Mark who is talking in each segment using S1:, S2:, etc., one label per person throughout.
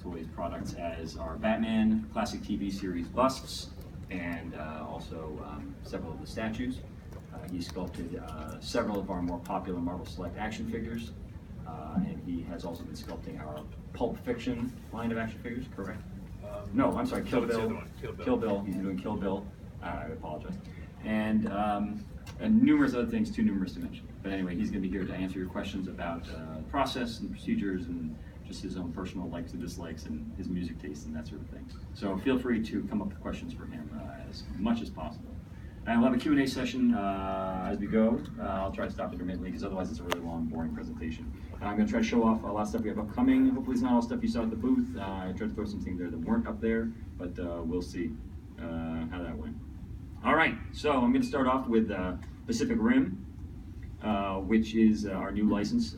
S1: Toys products as our Batman Classic TV series busts and also several of the statues. He sculpted several of our more popular Marvel Select action figures, and he has also been sculpting our Pulp Fiction line of action figures, correct? No, I'm sorry, Kill Bill. Kill Bill. He's doing Kill Bill. I apologize. And numerous other things, too numerous to mention. But anyway, he's going to be here to answer your questions about the process and procedures and just his own personal likes and dislikes and his music taste and that sort of thing. So feel free to come up with questions for him as much as possible. And we'll have a Q&A session as we go. I'll try to stop intermittently because otherwise it's a really long, boring presentation. I'm going to try to show off a lot of stuff we have upcoming. Hopefully it's not all stuff you saw at the booth. I tried to throw some things there that weren't up there, but we'll see how that went. All right, so I'm going to start off with Pacific Rim, which is our new license,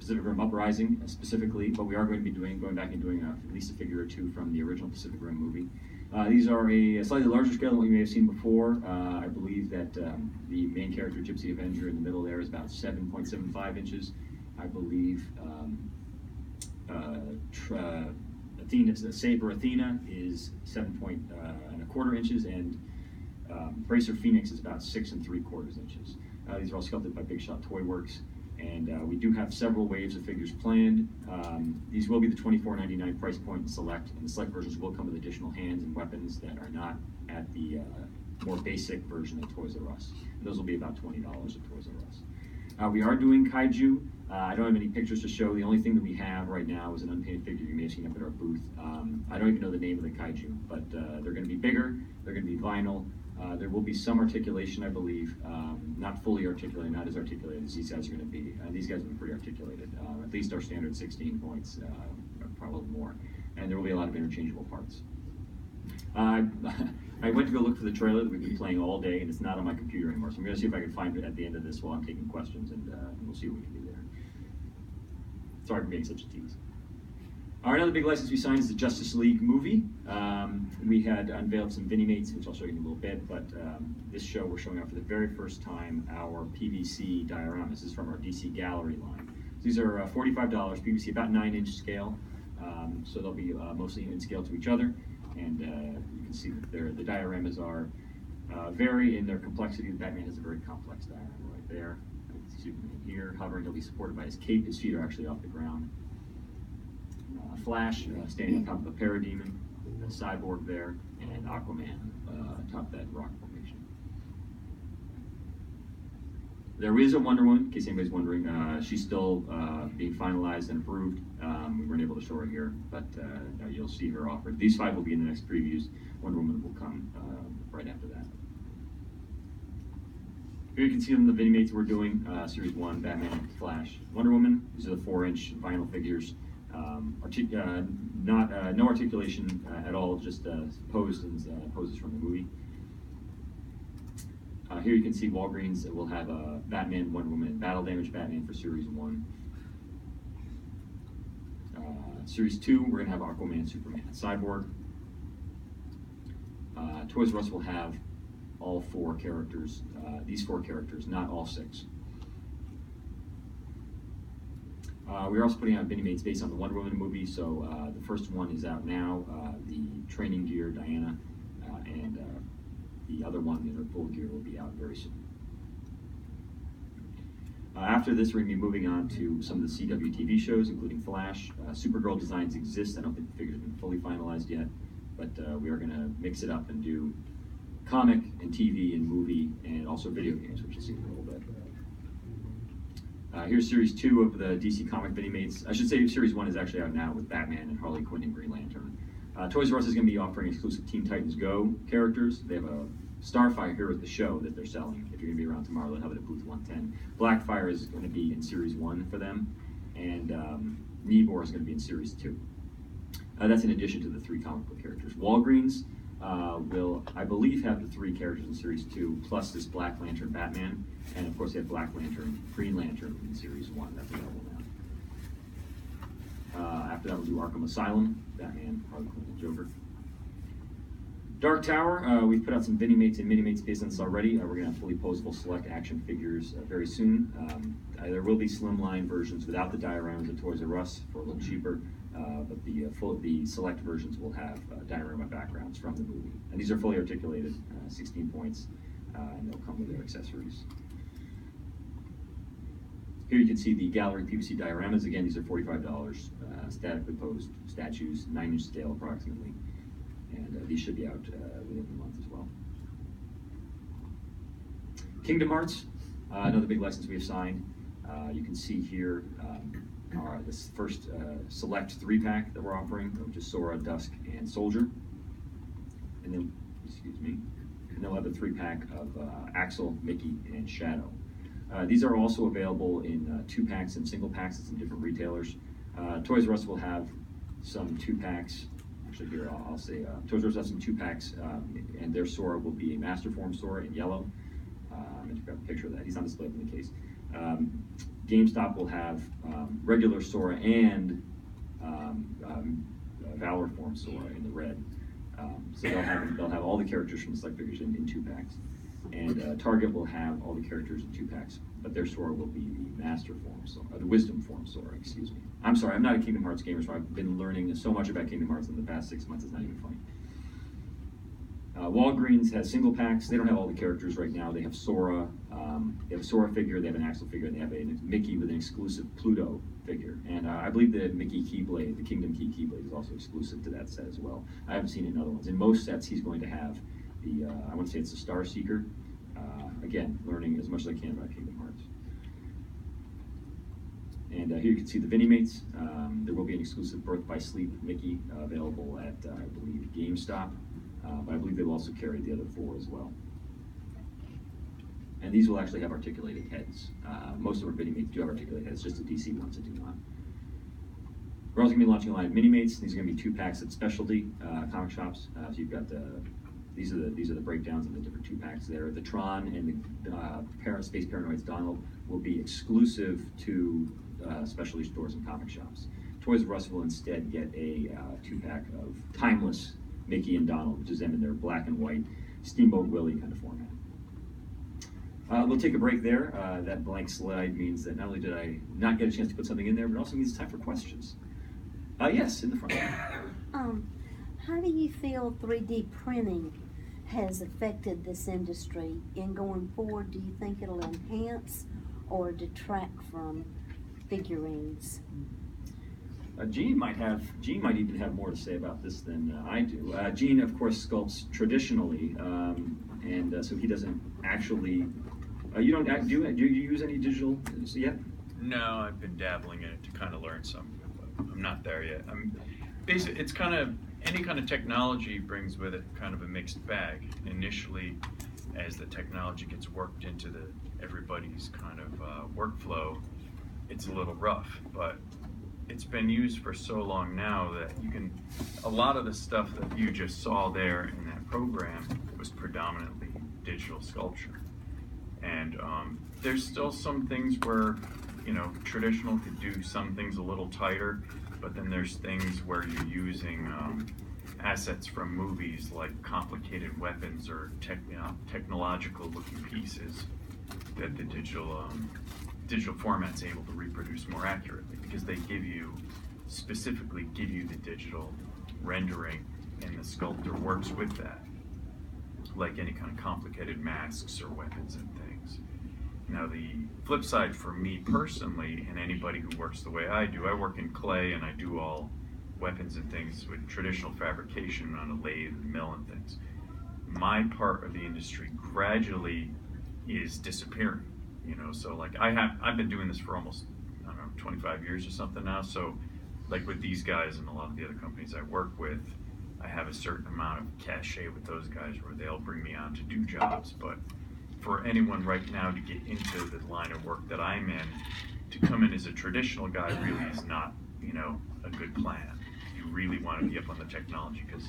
S1: Pacific Rim Uprising specifically, but we are going to be going back and doing at least a figure or two from the original Pacific Rim movie. These are a slightly larger scale than what you may have seen before. I believe that the main character, Gypsy Avenger, in the middle there is about 7.75 inches. I believe Saber Athena is 7.25 inches, and Bracer Phoenix is about 6 3/4 inches. These are all sculpted by Big Shot Toy Works, and we do have several waves of figures planned. These will be the $24.99 price point in Select, and the Select versions will come with additional hands and weapons that are not at the more basic version of Toys R Us. And those will be about $20 at Toys R Us. We are doing Kaiju. I don't have any pictures to show. The only thing that we have right now is an unpainted figure you may have seen up at our booth. I don't even know the name of the Kaiju, but they're going to be bigger, they're going to be vinyl. There will be some articulation, I believe, not fully articulated, not as articulated as these guys are going to be. These guys will be pretty articulated, at least our standard 16 points, probably more. And there will be a lot of interchangeable parts. I went to go look for the trailer that we've been playing all day, and it's not on my computer anymore. So I'm going to see if I can find it at the end of this while I'm taking questions, and we'll see what we can do there. Sorry for being such a tease. Our another big license we signed is the Justice League movie. We had unveiled some Vinimates, which I'll show you in a little bit, but this show we're showing off for the very first time our PVC dioramas. This is from our DC Gallery line. So these are $45 PVC, about 9-inch scale, so they'll be mostly in scale to each other, and you can see that the dioramas are vary in their complexity. Batman has a very complex diorama right there. Superman here, hovering, he'll be supported by his cape. His feet are actually off the ground. Flash standing on top of a parademon, a Cyborg there, and Aquaman atop that rock formation. There is a Wonder Woman, in case anybody's wondering. She's still being finalized and approved. We weren't able to show her here, but you'll see her offered. These 5 will be in the next previews. Wonder Woman will come right after that. Here you can see them, the Vinimates we're doing, Series 1, Batman, Flash, Wonder Woman. These are the 4-inch vinyl figures. No articulation at all, just poses from the movie. Here you can see Walgreens will have Batman, Wonder Woman, and Battle Damage Batman for Series 1. Series 2, we're going to have Aquaman, Superman, and Cyborg. Toys R Us will have all 4 characters, these 4 characters, not all 6. We're also putting out Vinimates based on the Wonder Woman movie, so the first one is out now, the training gear, Diana, and the other one, the full gear, will be out very soon. After this, we're going to be moving on to some of the CW TV shows, including Flash. Supergirl designs exist. I don't think the figures have been fully finalized yet, but we are going to mix it up and do comic and TV and movie and also video games, which you'll see in a little bit. Here's Series 2 of the DC Comic Vinimates. I should say Series 1 is actually out now with Batman and Harley Quinn and Green Lantern. Toys R Us is going to be offering exclusive Teen Titans Go characters. They have a Starfire here at the show that they're selling. If you're going to be around tomorrow, they'll have it at booth 110. Blackfire is going to be in Series 1 for them, and Nebor is going to be in Series 2. That's in addition to the 3 comic book characters. Walgreens will, I believe, have the 3 characters in Series 2, plus this Black Lantern Batman, and of course they have Black Lantern, Green Lantern in Series 1. That's available now. After that, we'll do Arkham Asylum, Batman, Harley Quinn, and Joker. Dark Tower, we've put out some Vinimates and Minimates based on this already. We're going to have fully posable select action figures very soon. There will be slimline versions without the dioramas at Toys R Us for a little cheaper. but the select versions will have diorama backgrounds from the movie. And these are fully articulated, 16 points, and they'll come with their accessories. Here you can see the gallery PVC dioramas. Again, these are $45, statically posed statues, 9-inch scale approximately. And these should be out within the month as well. Kingdom Hearts, another big license we have signed. You can see here this first select 3-pack that we're offering, which is Sora, Dusk, and Soldier. And then, and they'll have a 3-pack of Axel, Mickey, and Shadow. These are also available in 2-packs and single packs at some different retailers. Toys R Us will have some 2-packs. Actually, here I'll say Toys R Us has some 2-packs, and their Sora will be a Masterform Sora in yellow. I'm going to grab a picture of that. He's on display in the case. GameStop will have regular Sora and Valor Form Sora in the red. So they'll have all the characters from the select figures in 2-packs. And Target will have all the characters in 2-packs, but their Sora will be the Master Form Sora, the Wisdom Form Sora, excuse me. I'm sorry, I'm not a Kingdom Hearts gamer, so I've been learning so much about Kingdom Hearts in the past 6 months, it's not even funny. Walgreens has single packs. They don't have all the characters right now. They have Sora, they have a Sora figure, they have an Axel figure, and they have a Mickey with an exclusive Pluto figure. And I believe the Mickey Keyblade, the Kingdom Key Keyblade, is also exclusive to that set as well. I haven't seen it in other ones. In most sets, he's going to have the, I want to say it's the Star Seeker. Again, learning as much as I can about Kingdom Hearts. And here you can see the Vinimates. There will be an exclusive Birth by Sleep Mickey available at, I believe, GameStop. But I believe they will also carry the other 4 as well. And these will actually have articulated heads. Most of our Vinimates do have articulated heads, just the DC ones that do not. We're also going to be launching a line of Mini-Mates. These are going to be 2-packs at specialty comic shops. So you've got these are the breakdowns of the different 2-packs there. The Tron and the Space Paranoids Donald will be exclusive to specialty stores and comic shops. Toys R Us will instead get a 2-pack of Timeless Mickey and Donald, which is them in their black and white Steamboat Willie kind of format. We'll take a break there. That blank slide means that not only did I not get a chance to put something in there, but it also means it's time for questions. Yes, in the front.
S2: How do you feel 3D printing has affected this industry? And going forward, do you think it'll enhance or detract from figurines?
S1: Gene might even have more to say about this than I do. Gene, of course, sculpts traditionally, and so he doesn't actually. You don't do you use any digital yet?
S3: No, I've been dabbling in it to kind of learn some, but I'm not there yet. Basically, it's kind of any kind of technology brings with it kind of a mixed bag. Initially, as the technology gets worked into everybody's kind of workflow, it's a little rough, but it's been used for so long now that a lot of the stuff that you just saw there in that program was predominantly digital sculpture. And there's still some things where, traditional could do some things a little tighter, but then there's things where you're using assets from movies like complicated weapons or technological looking pieces that the digital format's able to reproduce more accurately, because they specifically give you the digital rendering, and the sculptor works with that, like any kind of complicated masks or weapons and things. Now the flip side for me personally, and anybody who works the way I do, I work in clay and I do all weapons and things with traditional fabrication on a lathe and mill and things. My part of the industry gradually is disappearing. So like I've been doing this for almost, 25 years or something now. So like with these guys and a lot of the other companies I work with, I have a certain amount of cachet with those guys where they'll bring me on to do jobs. But for anyone right now to get into the line of work that I'm in, to come in as a traditional guy really is not, a good plan. You really want to be up on the technology, because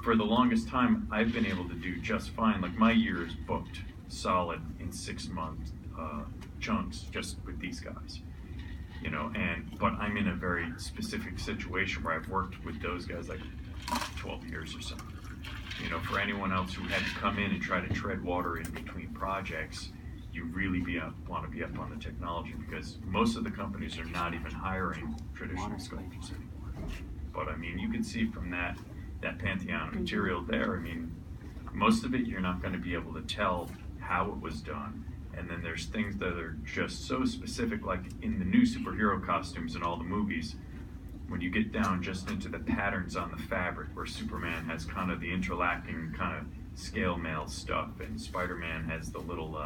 S3: for the longest time I've been able to do just fine. Like my year is booked solid in 6-month chunks just with these guys, but I'm in a very specific situation where I've worked with those guys like 12 years or so. For anyone else who had to come in and try to tread water in between projects, you really want to be up on the technology, because most of the companies are not even hiring traditional sculptors anymore. but I mean, you can see from that pantheon of material there, I mean, most of it you're not going to be able to tell how it was done. And then there's things that are just so specific, like in the new superhero costumes in all the movies, when you get down just into the patterns on the fabric, where Superman has kind of the interlacing kind of scale mail stuff, and Spider-Man has the little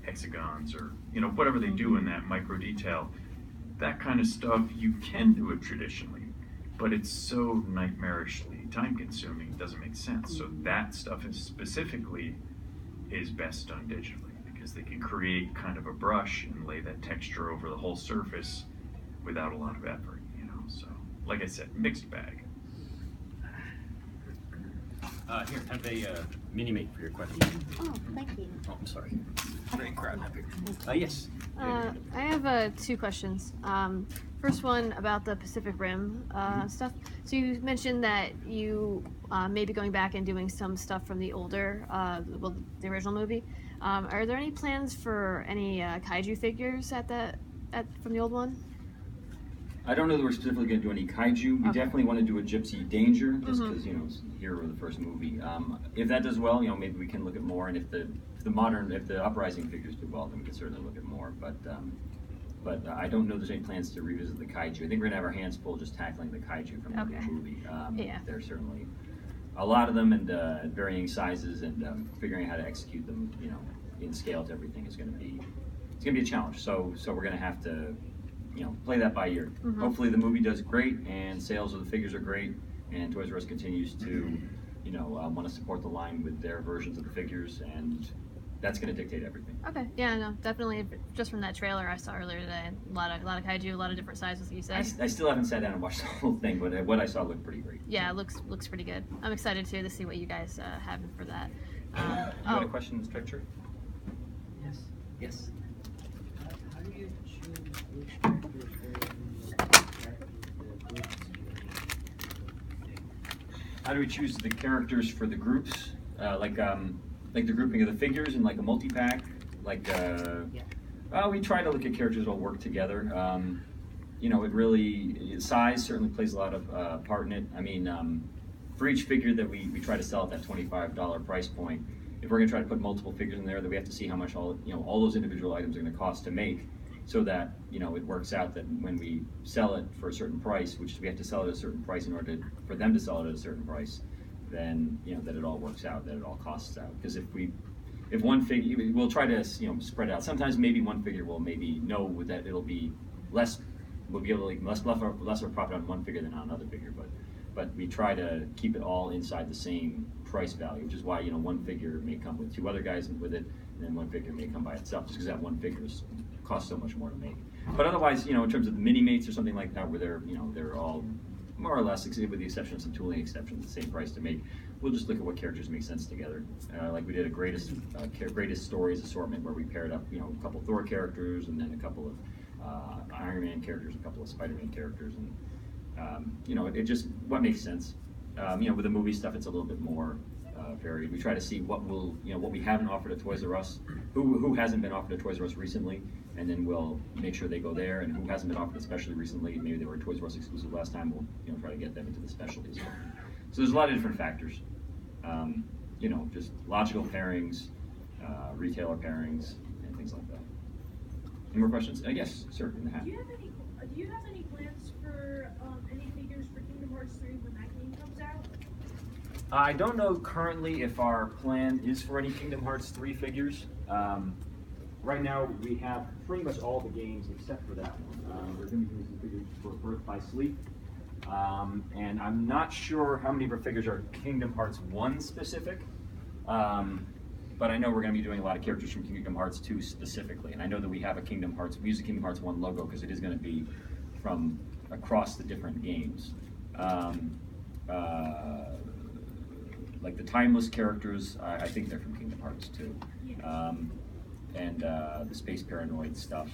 S3: hexagons, or whatever they do in that micro detail. That kind of stuff, you can do it traditionally, but it's so nightmarishly time-consuming, it doesn't make sense. So that stuff is specifically best done digitally, because they can create kind of a brush and lay that texture over the whole surface without a lot of effort. So, like I said, mixed bag.
S4: Here, have a mini-make for your question.
S2: Oh, thank you.
S4: Oh, I'm sorry. Great crowd up here. Yes.
S5: I have 2 questions. First one about the Pacific Rim stuff. So you mentioned that you may be going back and doing some stuff from the older, the original movie. Are there any plans for any kaiju figures from the old one?
S1: I don't know that we're specifically going to do any kaiju. We definitely want to do a Gypsy Danger, just because here were the first movie. If that does well, maybe we can look at more. And if the Uprising figures do well, then we can certainly look at more. But I don't know there's any plans to revisit the kaiju. I think we're going to have our hands full just tackling the kaiju from the movie. There's certainly a lot of them, and varying sizes, and figuring out how to execute them, in scale to everything is going to be a challenge. So we're going to have to play that by ear. Hopefully the movie does great and sales of the figures are great, and Toys R Us continues to want to support the line with their versions of the figures, and that's going to dictate everything.
S5: Okay, yeah, no, definitely. Just from that trailer I saw earlier today, a lot of kaiju, a lot of different sizes, like you said.
S1: I still haven't sat down and watched the whole thing, but what I saw looked pretty great.
S5: Yeah, it looks pretty good. I'm excited too to see what you guys have for that.
S4: You had a question, Stretcher?
S6: Yes.
S4: Yes.
S6: How do you choose which characters the groups?
S1: How do we choose the characters for the groups? Like the grouping of the figures in like a multi-pack? We try to look at characters that all work together. Size certainly plays a lot of part in it. I mean, for each figure that we try to sell at that $25 price point, if we're going to try to put multiple figures in there, then we have to see how much all those individual items are going to cost to make, so that it works out that when we sell it for a certain price, which we have to sell it at a certain price in order for them to sell it at a certain price, then that it all works out, that it all costs out. Because if one figure, we'll try to spread out. Sometimes maybe one figure will know that it'll be less. We'll be able to less of a profit on one figure than on another figure, but we try to keep it all inside the same price value, which is why one figure may come with 2 other guys with it, and then one figure may come by itself, just because that one figure costs so much more to make. But otherwise, in terms of the mini mates or something like that, where they're all more or less, with the exception of some tooling exceptions, the same price to make. We'll just look at what characters make sense together. Like we did a greatest stories assortment, where we paired up a couple Thor characters, and then a couple of Iron Man characters, a couple of Spider-Man characters, and it just what makes sense. With the movie stuff, it's a little bit more varied. We try to see what we haven't offered at Toys R Us, who hasn't been offered at Toys R Us recently, and then we'll make sure they go there. And who hasn't been offered especially recently, maybe they were Toys R Us exclusive last time, we'll try to get them into the specialties. So there's a lot of different factors. Just logical pairings, retailer pairings, and things like that. Any more questions? Yes, sir, in the hat.
S7: Do you have any plans for any figures for Kingdom Hearts 3 when that game comes out?
S1: I don't know currently if our plan is for any Kingdom Hearts 3 figures. Right now, we have pretty much all the games except for that one. We're going to be doing some figures for Birth by Sleep. And I'm not sure how many of our figures are Kingdom Hearts 1 specific. But I know we're going to be doing a lot of characters from Kingdom Hearts 2 specifically. And I know that we have we use a Kingdom Hearts 1 logo because it is going to be from across the different games. Like the Timeless characters, I think they're from Kingdom Hearts 2. And the Space Paranoid stuff.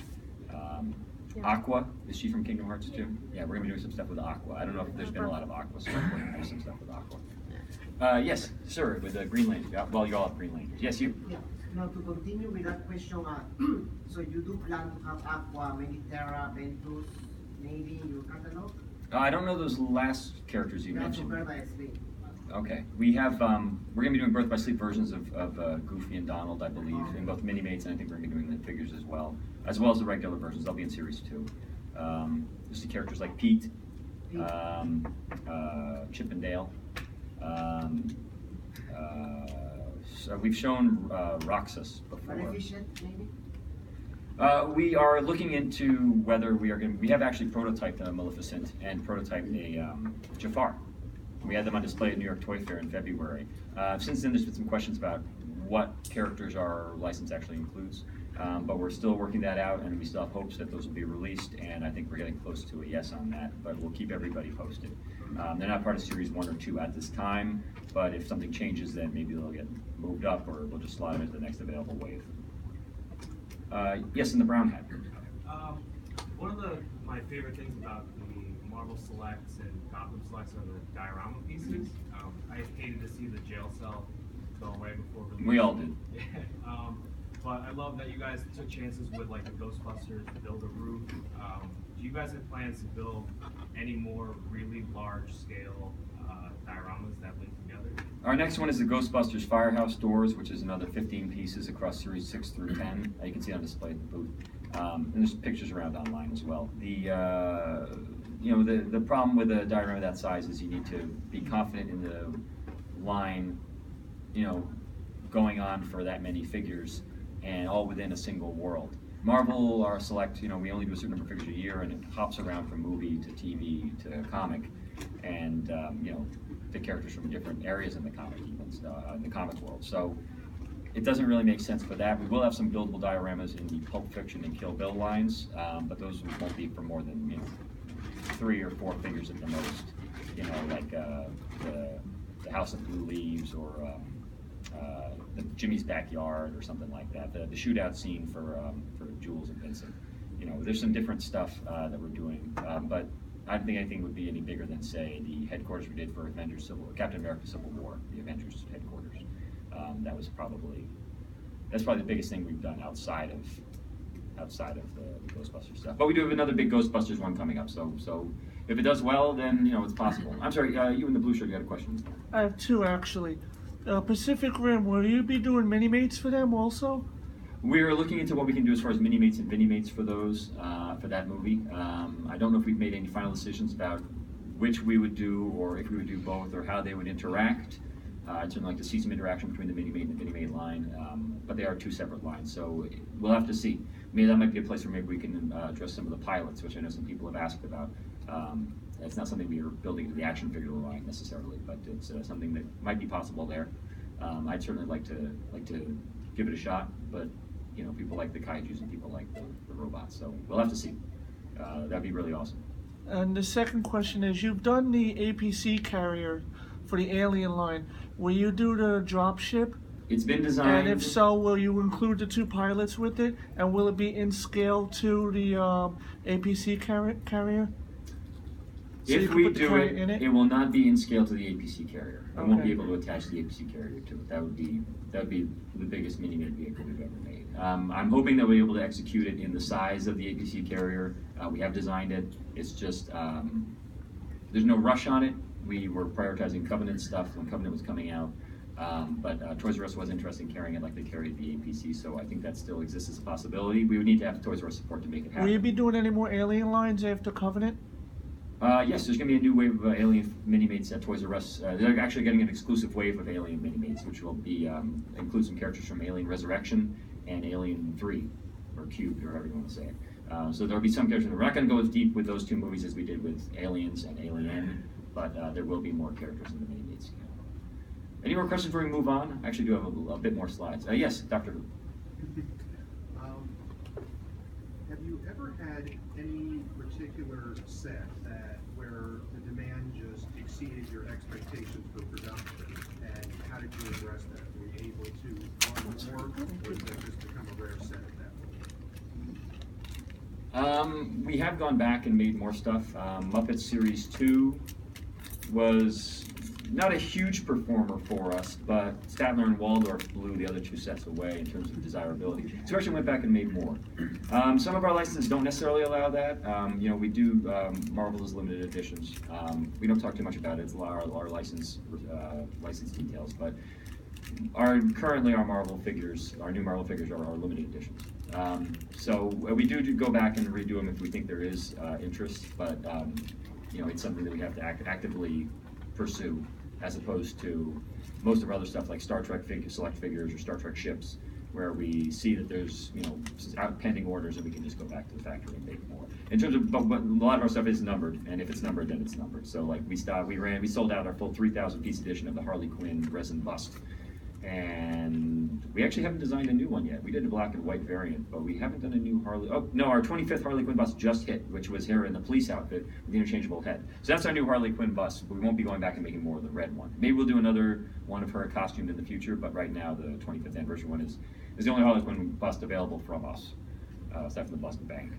S1: Aqua, is she from Kingdom Hearts 2? Yeah, we're going to be doing some stuff with Aqua. I don't know if there's been a lot of Aqua, so we're going to do some stuff with Aqua. Yes, sir, with the Green Lantern. Well, you all have Green Lanterns. Yes, you.
S6: Yeah. Now to continue with that question, so you do plan to have Aqua, Mediterra, Ventus, Navy in your catalog?
S1: I don't know those last characters you mentioned.
S6: Birth by Sleep.
S1: Okay, we have, we're gonna be doing Birth by Sleep versions of Goofy and Donald, I believe, in both mini-mates, and I think we're gonna be doing the figures as well as the regular versions. They'll be in series 2. Just the characters like Pete, Chip and Dale. So we've shown Roxas before.
S6: Maleficent, maybe?
S1: We are looking into whether we have actually prototyped a Maleficent and prototyped a Jafar. We had them on display at New York Toy Fair in February. Since then, there's been some questions about what characters our license actually includes, but we're still working that out, and we still have hopes that those will be released, and I think we're getting close to a yes on that, but we'll keep everybody posted. They're not part of Series 1 or 2 at this time, but if something changes, then maybe they'll get moved up, or we'll just slot them into the next available wave. Yes, in the brown hat.
S8: One of my favorite things about the Marvel Selects and Gotham Selects are the diorama pieces. I hated to see the jail cell go away before release.
S1: We all did.
S8: But I love that you guys took chances with like the Ghostbusters to build a roof. Do you guys have plans to build any more really large scale dioramas that link together?
S1: Our next one is the Ghostbusters Firehouse doors, which is another 15 pieces across Series 6 through 10. You can see on display at the booth. And there's pictures around online as well. The problem with a diorama that size is you need to be confident in the line, going on for that many figures, and all within a single world. Marvel, our Select, we only do a certain number of figures a year, and it hops around from movie to TV to comic, and the characters from different areas in the comic, even in the comic world. So it doesn't really make sense for that. We will have some buildable dioramas in the Pulp Fiction and Kill Bill lines, but those won't be for more than 3 or 4 figures at the most. Like the House of Blue Leaves, or the Jimmy's Backyard, or something like that. The shootout scene for Jules and Vincent. There's some different stuff that we're doing, but I don't think anything would be any bigger than, say, the headquarters we did for Captain America Civil War, the Avengers headquarters. That's probably the biggest thing we've done outside of the Ghostbusters stuff. But we do have another big Ghostbusters one coming up, so if it does well, then it's possible. I'm sorry, you in the blue shirt, you had a question?
S9: I have 2 actually. Pacific Rim, will you be doing mini-mates for them also?
S1: We're looking into what we can do as far as mini-mates and mini-mates for those, for that movie. I don't know if we've made any final decisions about which we would do, or if we would do both, or how they would interact. I'd certainly like to see some interaction between the mini-mate and the mini-mate line, but they are 2 separate lines, so we'll have to see. Maybe that might be a place where maybe we can address some of the pilots, which I know some people have asked about. It's not something we are building into the action figure line necessarily, but it's something that might be possible there. I'd certainly like to give it a shot, but people like the kaijus and people like the robots, so we'll have to see. That'd be really awesome.
S9: And the second question is, you've done the APC carrier for the Alien line. Will you do the drop ship?
S1: It's been designed.
S9: And if so, will you include the 2 pilots with it? And will it be in scale to the APC carrier? So
S1: if we do it, it will not be in scale to the APC carrier. I won't be able to attach the APC carrier to it. That would be the biggest mini-mate vehicle we've ever made. I'm hoping that we'll be able to execute it in the size of the APC carrier. We have designed it. It's just there's no rush on it. We were prioritizing Covenant stuff when Covenant was coming out, but Toys R Us was interested in carrying it like they carried the APC, so I think that still exists as a possibility. We would need to have Toys R Us support to make it happen.
S9: Will you be doing any more Alien lines after Covenant?
S1: Yes, there's going to be a new wave of Alien mini-mates at Toys R Us. They're actually getting an exclusive wave of Alien mini-mates, which will be include some characters from Alien Resurrection and Alien 3, or Cubed, or however you want to say it. So there'll be some characters. We're not going to go as deep with those 2 movies as we did with Aliens and Alien, but there will be more characters in the mini-mates. Any more questions before we move on? I actually do have a bit more slides. Yes, Dr. Who.
S10: Have you ever had any particular set where the demand just exceeded your expectations for production, and how did you address that? Were you able to run more, or did that just become a rare set at that point?
S1: We have gone back and made more stuff. Muppet Series 2 was not a huge performer for us, but Statler and Waldorf blew the other two sets away in terms of desirability. So we actually went back and made more. Some of our licenses don't necessarily allow that. We do Marvel as limited editions. We don't talk too much about it. It's our license details, but currently our Marvel figures, our new Marvel figures are our limited editions. So we do go back and redo them if we think there is interest, but it's something that we have to actively pursue, as opposed to most of our other stuff like Star Trek select figures or Star Trek ships, where we see that there's pending orders and we can just go back to the factory and make more. In terms of, but a lot of our stuff is numbered, and if it's numbered, then it's numbered. So like we sold out our full 3,000 piece edition of the Harley Quinn resin bust. And we actually haven't designed a new one yet. We did a black and white variant, but we haven't done a new Harley. Oh, no, our 25th Harley Quinn bus just hit, which was here in the police outfit with the interchangeable head. So that's our new Harley Quinn bus, but we won't be going back and making more of the red one. Maybe we'll do another one of her costumed in the future, but right now the 25th anniversary one is the only Harley Quinn bust available from us, aside from the Bust Bank.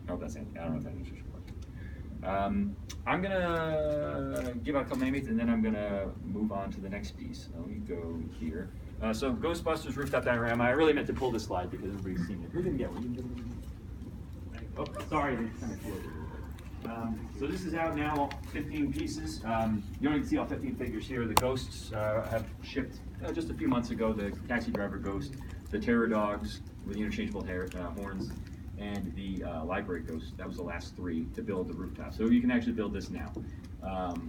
S1: I don't know if that answers your question. I'm gonna give out a couple names and then I'm gonna move on to the next piece. Let me go here. So Ghostbusters rooftop diorama. I really meant to pull this slide because everybody's seen it. Who didn't get one? Oh, sorry, they kind of flew it a little bit. So this is out now, 15 pieces. You don't even see all 15 figures here. The ghosts have shipped just a few months ago. The taxi driver ghost, the terror dogs with the interchangeable horns, and the library ghost. That was the last 3 to build the rooftop. So you can actually build this now.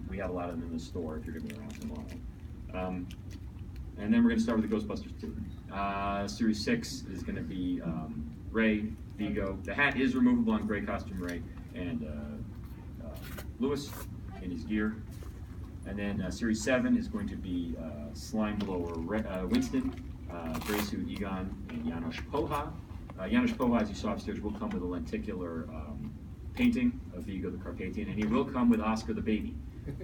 S1: We have a lot of them in the store if you're going to be around tomorrow. And then we're going to start with the Ghostbusters 2. Series 6 is going to be Ray, Vigo. The hat is removable on gray costume Ray, and Lewis in his gear. And then Series 7 is going to be Slime Blower Winston, Gray Suit Egon, and Janos Poha. Janos Poha, as you saw upstairs, will come with a lenticular painting of Vigo the Carpathian, and he will come with Oscar the baby.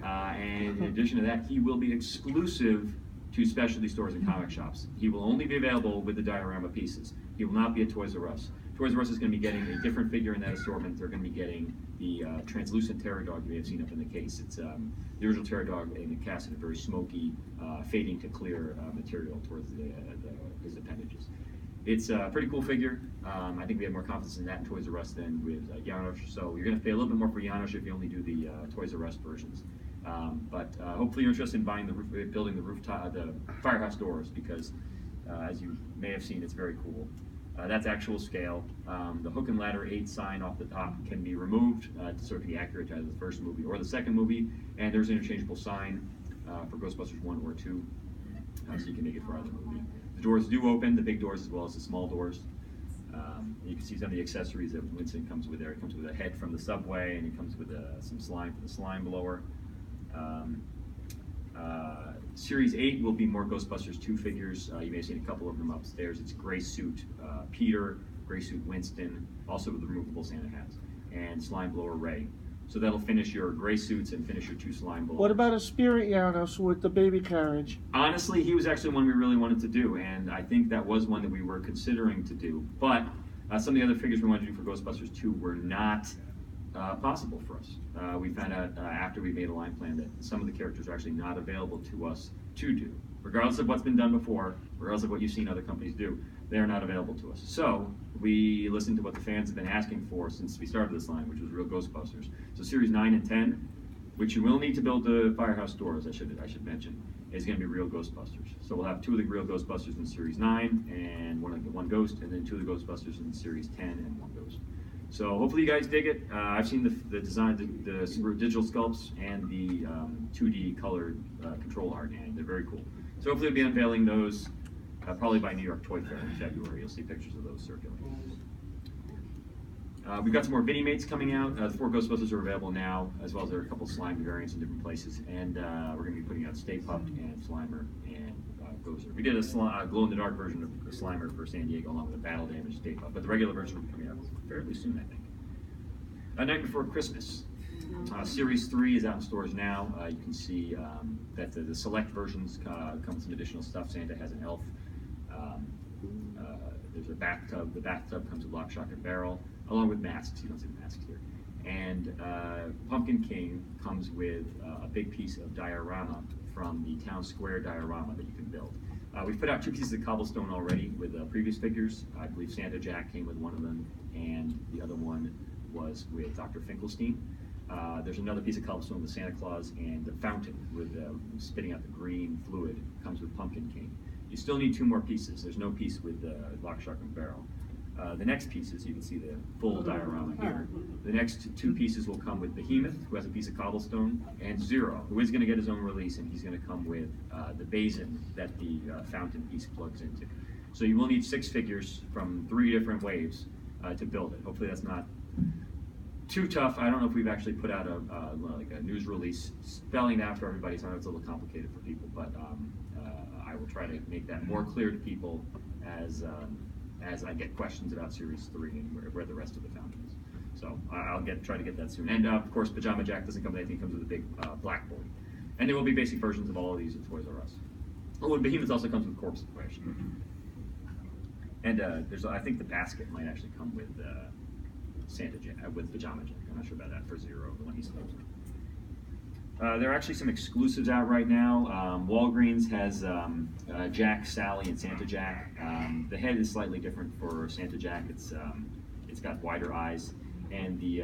S1: And in addition to that, he will be exclusive to specialty stores and comic shops. He will only be available with the diorama pieces. He will not be at Toys R Us. Toys R Us is going to be getting a different figure in that assortment. They're going to be getting the translucent terror dog you may have seen up in the case. It's the original terror dog in the cast in a very smoky, fading to clear material towards his appendages. It's a pretty cool figure. I think we have more confidence in that in Toys R Us than with Janos. So you're going to pay a little bit more for Janos if you only do the Toys R Us versions. But hopefully you're interested in buying building the rooftop, the firehouse doors, because as you may have seen, it's very cool. That's actual scale. The hook and ladder 8 sign off the top can be removed so it can be accurate to either the first movie or the second movie. And there's an interchangeable sign for Ghostbusters 1 or 2, so you can make it for either movie. The doors do open, the big doors as well as the small doors. You can see some of the accessories that Winston comes with there. It comes with a head from the subway, and it comes with some slime for the slime blower. Series 8 will be more Ghostbusters 2 figures. You may have seen a couple of them upstairs. It's Gray Suit Peter, Gray Suit Winston, also with the removable Santa hats, and Slime Blower Ray. So that'll finish your gray suits and finish your 2 slime blowers.
S9: What about a Spirit Janos with the baby carriage?
S1: Honestly, he was actually one we really wanted to do, and I think that was one that we were considering to do. But some of the other figures we wanted to do for Ghostbusters 2 were not possible for us. We found out after we made a line plan that some of the characters are actually not available to us to do. Regardless of what's been done before, regardless of what you've seen other companies do, they are not available to us. So we listened to what the fans have been asking for since we started this line, which was real Ghostbusters. So Series 9 and 10, which you will need to build the firehouse doors, I should mention, is going to be real Ghostbusters. So we'll have 2 of the real Ghostbusters in Series 9 and one Ghost, and then 2 of the Ghostbusters in Series 10 and 1 Ghost. So hopefully you guys dig it. I've seen the design, the digital sculpts, and the 2D colored control art, and they're very cool. So hopefully we'll be unveiling those probably by New York Toy Fair in February. You'll see pictures of those circulating. We've got some more mini-mates coming out. The 4 Ghostbusters are available now, as well as there are a couple slime variants in different places. And we're going to be putting out Stay Puft and Slimer and Gozer. We did a glow-in-the-dark version of Slimer for San Diego, along with a battle damage Stay Puft, but the regular version will be coming out fairly soon, I think. A Night Before Christmas. Series 3 is out in stores now. You can see that the select versions come with some additional stuff. Santa has an elf. There's a bathtub. The bathtub comes with lock, shock, and barrel, along with masks. You don't see the masks here. And Pumpkin King comes with a big piece of diorama from the town square diorama that you can build. We've put out 2 pieces of cobblestone already with previous figures. I believe Santa Jack came with one of them, and the other one was with Dr. Finkelstein. There's another piece of cobblestone with Santa Claus, and the fountain with spitting out the green fluid comes with Pumpkin King. You still need 2 more pieces. There's no piece with Lock, Shark, and Barrel. The next pieces, you can see the full diorama here. The next 2 pieces will come with Behemoth, who has a piece of cobblestone, and Zero, who is going to get his own release, and he's going to come with the basin that the fountain piece plugs into. So you will need 6 figures from 3 different waves to build it. Hopefully that's not too tough. I don't know if we've actually put out like a news release spelling it out for everybody, so I know it's a little complicated for people, but I will try to make that more clear to people as I get questions about Series 3 and where the rest of the fountain is. So I'll try to get that soon. And of course, Pajama Jack doesn't come with anything, comes with a big blackboard. And there will be basic versions of all of these at Toys R Us. Oh, and Behemoth also comes with Corpse Question. And I think the basket might actually come with Santa Jack, with Pajama Jack. I'm not sure about that for Zero, the one he's supposed to. There are actually some exclusives out right now. Walgreens has Jack, Sally, and Santa Jack. The head is slightly different for Santa Jack. It's got wider eyes, and the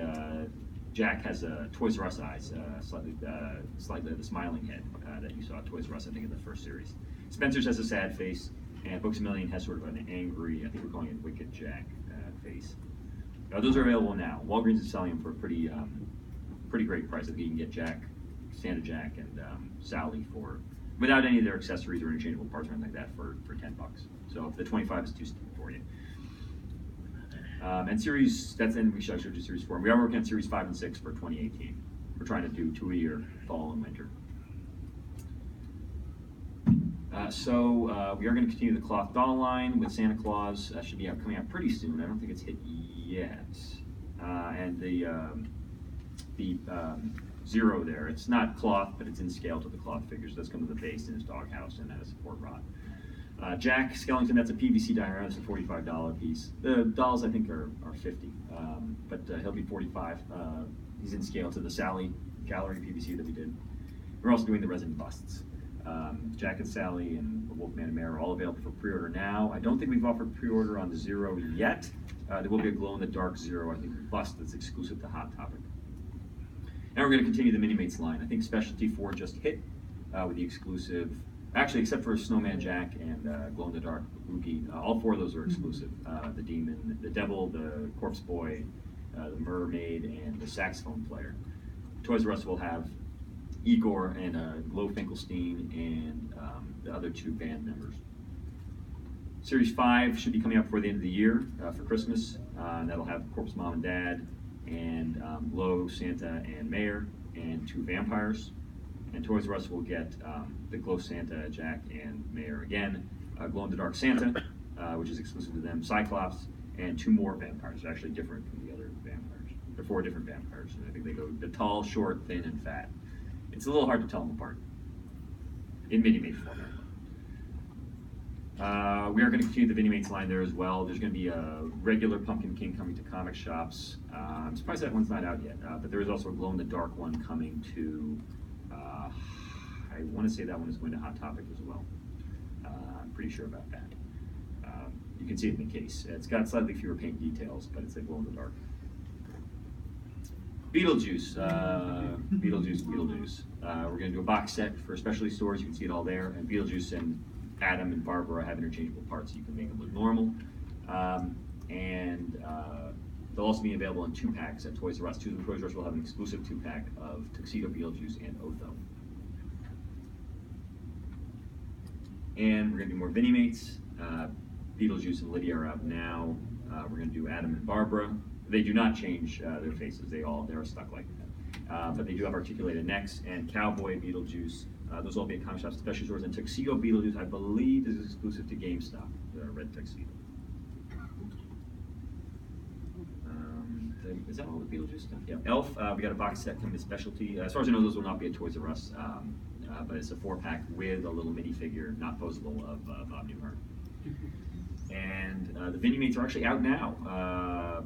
S1: Jack has Toys R Us eyes, slightly the smiling head that you saw at Toys R Us, I think, in the first series. Spencer's has a sad face, and Books A Million has sort of an angry, I think we're calling it Wicked Jack face. Those are available now. Walgreens is selling them for a pretty great price. I think you can get Jack, Santa Jack, and Sally without any of their accessories or interchangeable parts or anything like that for $10. So if the 25 is too steep for you. And we showed you Series 4. We are working on Series 5 and 6 for 2018. We're trying to do 2 a year, fall and winter. We are going to continue the cloth doll line with Santa Claus. Should be coming out pretty soon. I don't think it's hit yet. And the Zero there, it's not cloth, but it's in scale to the cloth figures. It does come with a base in his doghouse and then a support rod. Jack Skellington, that's a PVC diorama. That's a $45 piece. The dolls, I think, are $50, but he'll be $45. He's in scale to the Sally Gallery PVC that we did. We're also doing the resin busts. Jack and Sally and the Wolfman and Mare are all available for pre-order now. I don't think we've offered pre-order on the Zero yet. There will be a glow-in-the-dark Zero, I think, bust that's exclusive to Hot Topic. And we're going to continue the Mini-Mates line. I think Specialty 4 just hit with the exclusive, actually except for Snowman Jack and Glow-in-the-Dark Oogie. All 4 of those are exclusive. The Demon, the Devil, the Corpse Boy, the Mermaid, and the Saxophone Player. Toys R Us will have Igor and Glow Finkelstein and the other 2 band members. Series 5 should be coming out before the end of the year for Christmas. That'll have Corpse Mom and Dad, and Glow, Santa, and Mayor, and 2 vampires. And Toys R Us will get the Glow Santa, Jack, and Mayor again, Glow-in-the-Dark Santa, which is exclusive to them, Cyclops, and 2 more vampires. They're actually different from the other vampires. They're 4 different vampires, and I think they go the tall, short, thin, and fat. It's a little hard to tell them apart in Mini-Mate format. We are going to continue the Mini-Mates line there as well. There's going to be a regular Pumpkin King coming to comic shops. I'm surprised that one's not out yet, but there is also a glow-in-the-dark one coming to, I want to say that one is going to Hot Topic as well. I'm pretty sure about that. You can see it in the case. It's got slightly fewer paint details, but it's a glow-in-the-dark. Beetlejuice. We're going to do a box set for specialty stores. You can see it all there. And Beetlejuice and Adam and Barbara have interchangeable parts, so you can make them look normal. They'll also be available in 2-packs at Toys R Us. Toys R Us will have an exclusive 2-pack of Tuxedo Beetlejuice and Otho. And we're going to do more Mini-Mates. Beetlejuice and Lydia are out now. We're going to do Adam and Barbara. They do not change their faces. They're stuck like that. But they do have articulated necks. And Cowboy Beetlejuice, those will all be at comic shops, specialty stores. And Tuxedo Beetlejuice, I believe, is exclusive to GameStop, the red tuxedo. Is that all the Beetlejuice stuff? Yeah. Elf, we got a box set coming to specialty. As far as I know, those will not be at Toys R Us, but it's a 4-pack with a little minifigure, not posable, of Bob Newhart. And the Mini-Mates are actually out now.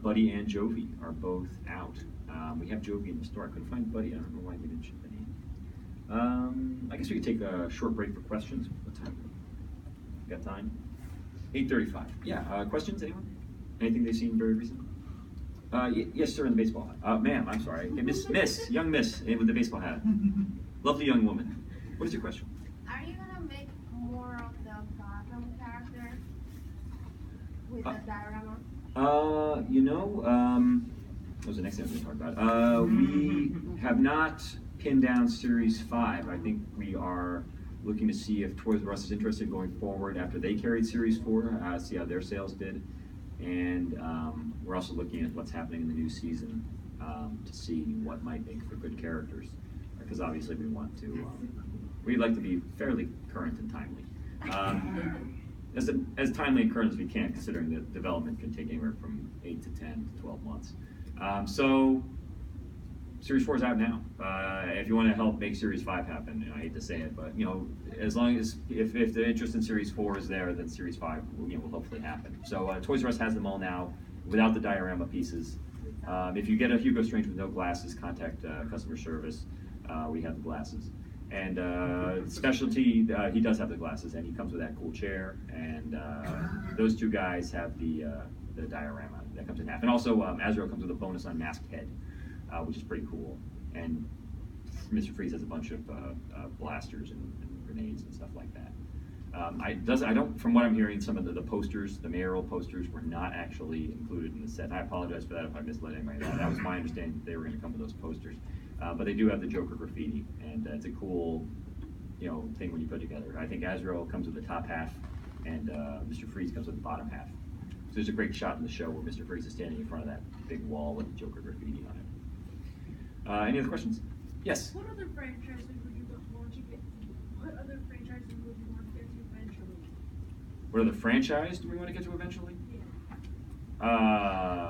S1: Buddy and Jovi are both out. We have Jovi in the store. I couldn't find Buddy. I don't know why we didn't ship any. I guess we could take a short break for questions. What time? Got time? 8:35. Yeah. Questions? Anyone? Anything they've seen very recently? Yes, sir. In the baseball hat. Ma'am, I'm sorry. Young Miss with the baseball hat. Lovely young woman. What is your question?
S7: Are you gonna make more of the Gotham character with the diorama?
S1: What was the next thing I was going to talk about? We have not pinned down Series 5. I think we are looking to see if Toys R Us is interested going forward after they carried Series 4, see how their sales did. And we're also looking at what's happening in the new season to see what might make for good characters. Because obviously we want to, we'd like to be fairly current and timely. As timely and current as we can, considering that development can take anywhere from 8 to 10 to 12 months. So Series 4 is out now. If you want to help make Series 5 happen, I hate to say it, but as long as if the interest in Series 4 is there, then Series 5 will hopefully happen. So Toys R Us has them all now without the diorama pieces. If you get a Hugo Strange with no glasses, contact customer service. We have the glasses. And Specialty, he does have the glasses, and he comes with that cool chair. And those two guys have the diorama that comes in half. And also, Azrael comes with a bonus unmasked head, which is pretty cool. And Mr. Freeze has a bunch of blasters and grenades and stuff like that. I don't. From what I'm hearing, some of the posters, the mayoral posters, were not actually included in the set. And I apologize for that if I misled anybody. That was my understanding that they were going to come with those posters. But they do have the Joker graffiti, and it's a cool, thing when you put together. I think Azrael comes with the top half, and Mr. Freeze comes with the bottom half. So there's a great shot in the show where Mr. Freeze is standing in front of that big wall with the Joker graffiti on it. Any other questions? Yes.
S7: What other franchises would you want to get? What other franchises would you want to get to eventually?
S1: What other franchise do we want to get to eventually?
S7: Yeah.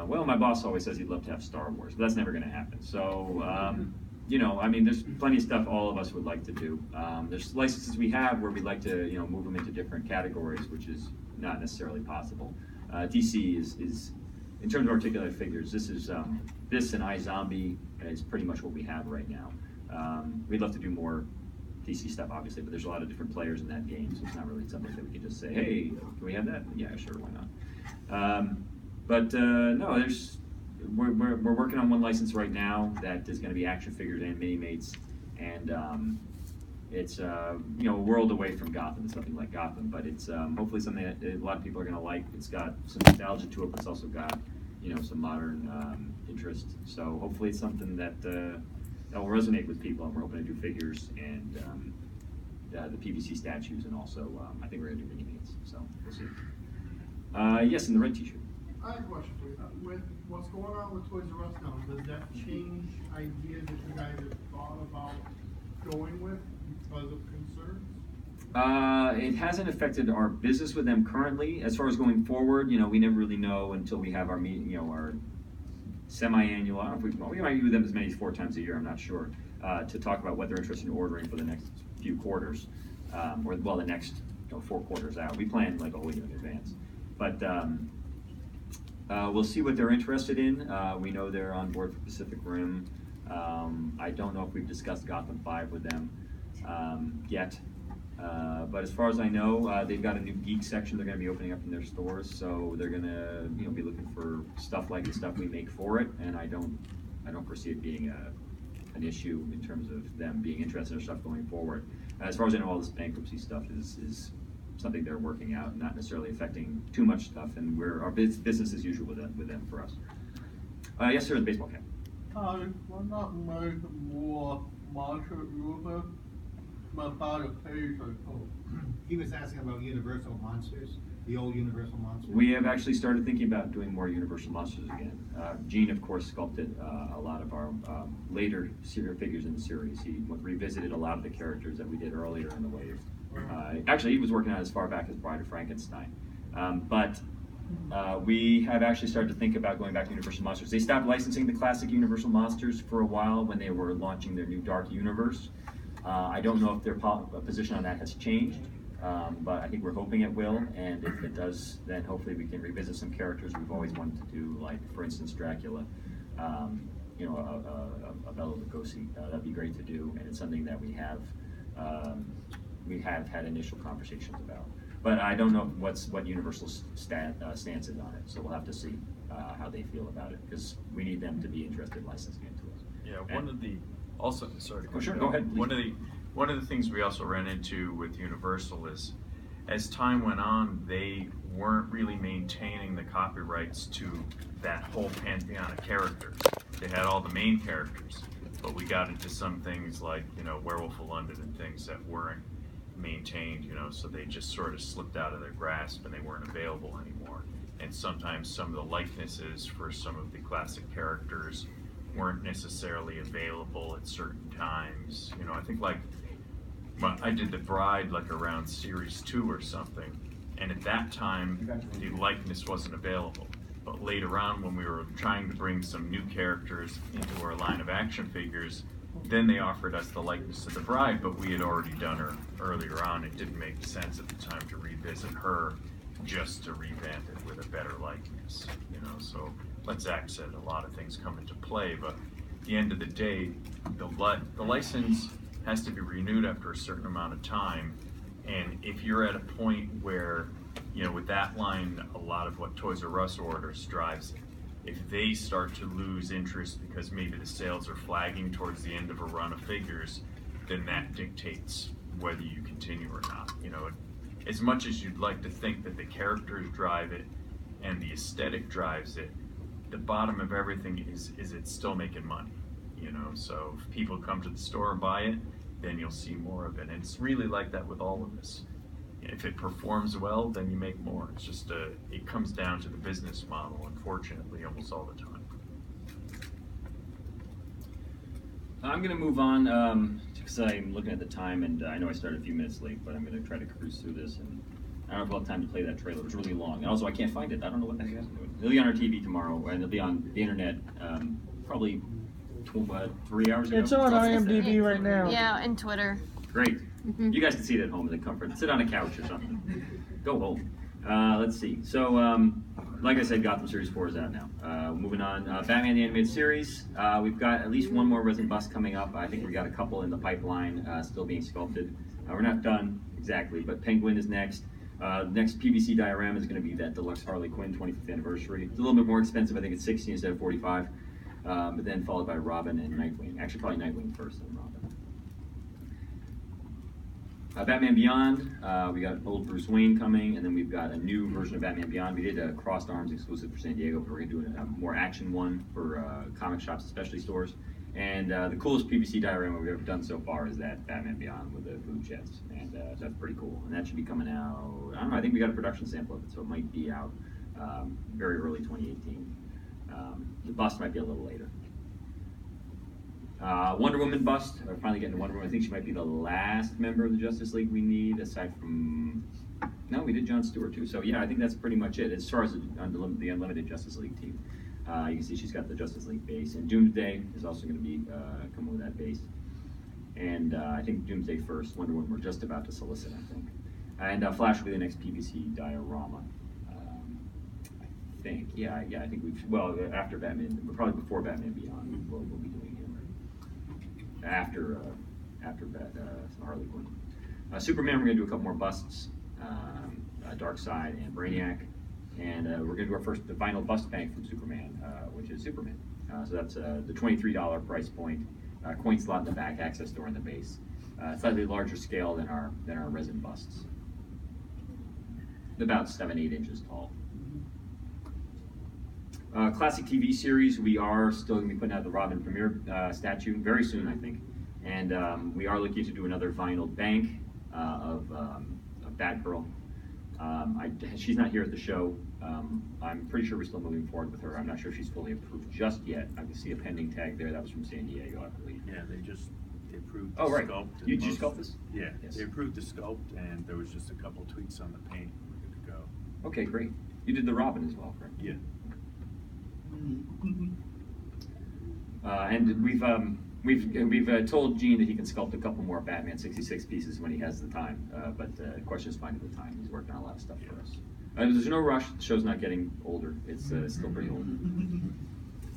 S1: Well, my boss always says he'd love to have Star Wars, but that's never going to happen. So, there's plenty of stuff all of us would like to do. There's licenses we have where we'd like to, move them into different categories, which is not necessarily possible. DC is in terms of articulated figures, this and iZombie is pretty much what we have right now. We'd love to do more DC stuff, obviously, but there's a lot of different players in that game, so it's not really something that we can just say, hey, can we have that? Yeah, sure, why not? No, we're working on one license right now that is going to be action figures and mini mates, and it's a world away from Gotham. It's nothing like Gotham, but it's hopefully something that a lot of people are going to like. It's got some nostalgia to it, but it's also got some modern interest. So hopefully it's something that will resonate with people. And we're hoping to do figures and the PVC statues, and also I think we're going to do mini mates. So we'll see. Yes, in the red T-shirt.
S11: I have a question for you. With what's going on with Toys R Us now, does that change ideas that you guys have thought about going with because of concerns?
S1: It hasn't affected our business with them currently. As far as going forward, we never really know until we have our meeting, our semi-annual. I don't know if we might meet with them as many as 4 times a year. I'm not sure to talk about what they're interested in ordering for the next few quarters, the next 4 quarters out. We plan like a whole year in advance, but. We'll see what they're interested in. We know they're on board for Pacific Rim. I don't know if we've discussed Gotham 5 with them yet. But as far as I know, they've got a new geek section they're going to be opening up in their stores. So they're going to be looking for stuff like the stuff we make for it. And I don't foresee it being an issue in terms of them being interested in stuff going forward. As far as I know, all this bankruptcy stuff is something they're working out, not necessarily affecting too much stuff, and our business as usual with them for us. Yes, sir, the baseball cap.
S11: We're not make more monster Uber, but about a page or so.
S12: He was asking about Universal Monsters, the old Universal Monsters.
S1: We have actually started thinking about doing more Universal Monsters again. Gene, of course, sculpted a lot of our later figures in the series. He revisited a lot of the characters that we did earlier in the wave. Actually, he was working on it as far back as Bride of Frankenstein. We have actually started to think about going back to Universal Monsters. They stopped licensing the classic Universal Monsters for a while when they were launching their new Dark Universe. I don't know if their position on that has changed, but I think we're hoping it will, and if it does, then hopefully we can revisit some characters we've always wanted to do, like, for instance, Dracula. you know, a Bela Lugosi. That'd be great to do, and it's something that we have had initial conversations about. But I don't know what Universal's stance is on it, so we'll have to see how they feel about it, because we need them to be interested in licensing it to us.
S3: Yeah, one of the, also, sorry.
S1: Oh, sure, go ahead, please.
S3: One of the things we also ran into with Universal is, as time went on, they weren't really maintaining the copyrights to that whole pantheon of characters. They had all the main characters, but we got into some things like, you know, Werewolf of London and things that weren't maintained, you know, so they just sort of slipped out of their grasp and they weren't available anymore. And sometimes some of the likenesses for some of the classic characters weren't necessarily available at certain times. You know, I think like, I did The Bride like around series 2 or something, and at that time the likeness wasn't available. But later on, when we were trying to bring some new characters into our line of action figures, then they offered us the likeness to The Bride, but we had already done her earlier on. It didn't make sense at the time to revisit her just to revamp it with a better likeness, you know. So like Zach said, a lot of things come into play, but at the end of the day, the license has to be renewed after a certain amount of time. And if you're at a point where, you know, with that line, a lot of what Toys R Us orders drives, if they start to lose interest because maybe the sales are flagging towards the end of a run of figures, then that dictates whether you continue or not. You know, as much as you'd like to think that the characters drive it and the aesthetic drives it, the bottom of everything is it's still making money. You know, so if people come to the store and buy it, then you'll see more of it. And it's really like that with all of this. If it performs well, then you make more. It's just it comes down to the business model, unfortunately, almost all the time.
S1: I'm going to move on because I'm looking at the time, and I know I started a few minutes late, but I'm going to try to cruise through this. And I don't know if we'll have time to play that trailer. It's really long. And also, I can't find it. I don't know what the heck I'm doing. It'll be on our TV tomorrow, and it'll be on the internet probably 3 hours ago.
S9: It's on IMDb right now.
S5: Yeah, and Twitter.
S1: Great. You guys can see it at home in the comfort. Sit on a couch or something. Go home. Let's see. So, like I said, Gotham Series 4 is out now. Moving on, Batman the Animated Series. We've got at least one more resin bust coming up. I think we got a couple in the pipeline still being sculpted. We're not done exactly, but Penguin is next. Next PVC diorama is going to be that deluxe Harley Quinn 25th anniversary. It's a little bit more expensive. I think it's 60 instead of 45. But then followed by Robin and Nightwing. Actually, probably Nightwing first, then Robin. Batman Beyond, we got old Bruce Wayne coming, and then we've got a new version of Batman Beyond. We did a Crossed Arms exclusive for San Diego, but we're going to do a more action one for comic shops, especially stores. And the coolest PVC diorama we've ever done so far is that Batman Beyond with the food jets, and that's pretty cool. And that should be coming out, I don't know, I think we got a production sample of it, so it might be out very early 2018. The bust might be a little later. Wonder Woman bust. We're finally getting to Wonder Woman. I think she might be the last member of the Justice League we need, aside from... No, we did Jon Stewart too. So yeah, I think that's pretty much it as far as the Unlimited Justice League team. You can see she's got the Justice League base. And Doomsday is also going to be coming with that base. And I think Doomsday first. Wonder Woman we're just about to solicit, I think. And Flash will be the next PVC diorama. I think after Batman, probably before Batman Beyond, we'll be doing him. After Harley Quinn. Superman, we're going to do a couple more busts, Darkseid and Brainiac, and we're going to do the final bust bank from Superman, which is Superman. So that's the $23 price point, coin slot in the back, access door in the base. Slightly larger scale than our resin busts. About 7-8 inches tall. Classic TV series, we are still going to be putting out the Robin premiere statue very soon, I think. And we are looking to do another vinyl bank of Batgirl. She's not here at the show. I'm pretty sure we're still moving forward with her. I'm not sure if she's fully approved just yet. I can see a pending tag there. That was from San Diego, I believe.
S13: Yeah, they approved the
S1: sculpt. You sculpt this?
S13: Yeah,
S1: yes.
S13: They approved the sculpt, and there was just a couple tweaks on the paint. We're good to go.
S1: Okay, great. You did the Robin as well, correct?
S13: Yeah.
S1: And we've told Gene that he can sculpt a couple more Batman 66 pieces when he has the time. But the question is finding the time. He's working on a lot of stuff for us. There's no rush. The show's not getting older. It's still pretty old.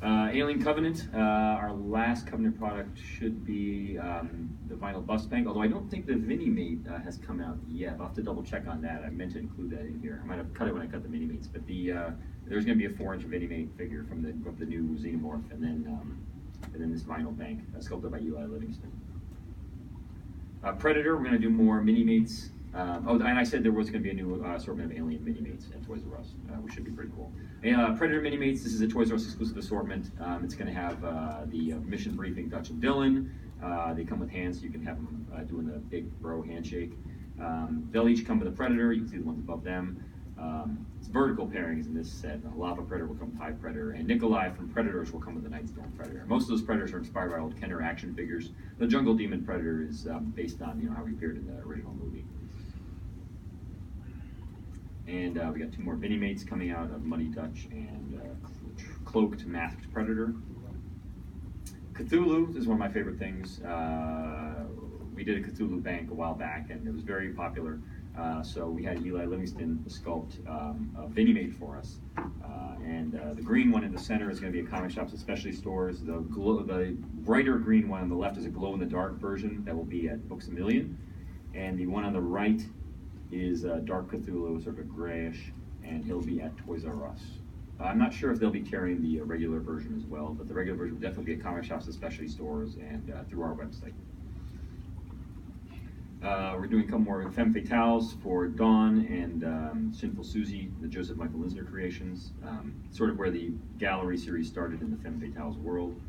S1: Alien Covenant, our last Covenant product should be the vinyl bust bank, although I don't think the Mini-Mate has come out yet. I'll have to double check on that. I meant to include that in here. I might have cut it when I cut the Mini-Mates, but there's going to be a 4-inch Mini-Mate figure from the new Xenomorph, and then this vinyl bank, sculpted by Eli Livingston. Predator, we're going to do more Mini-Mates. And I said there was going to be a new assortment of Alien Mini-Mates at Toys R Us, which should be pretty cool. Predator Mini-Mates, this is a Toys R Us exclusive assortment. It's going to have the mission briefing Dutch and Dylan. They come with hands, so you can have them doing the big bro handshake. They'll each come with a Predator. You can see the ones above them. It's vertical pairings in this set. Lava Predator will come with Hive Predator, and Nikolai from Predators will come with the Nightstorm Predator. Most of those Predators are inspired by old Kenner action figures. The Jungle Demon Predator is based on how he appeared in the original movie. And we got 2 more Mini-Mates coming out of Muddy Dutch and Cloaked Masked Predator. Cthulhu is one of my favorite things. We did a Cthulhu bank a while back, and it was very popular. So we had Eli Livingston sculpt a Mini-Mate for us. The green one in the center is going to be at comic shops and specialty stores. The brighter green one on the left is a glow-in-the-dark version that will be at Books A Million. And the one on the right is Dark Cthulhu, sort of a grayish, and he'll be at Toys R Us. I'm not sure if they'll be carrying the regular version as well, but the regular version will definitely be at comic shops and specialty stores and through our website. We're doing a couple more Femme Fatales for Dawn and Sinful Susie, the Joseph Michael Linsner creations, sort of where the gallery series started in the Femme Fatales world.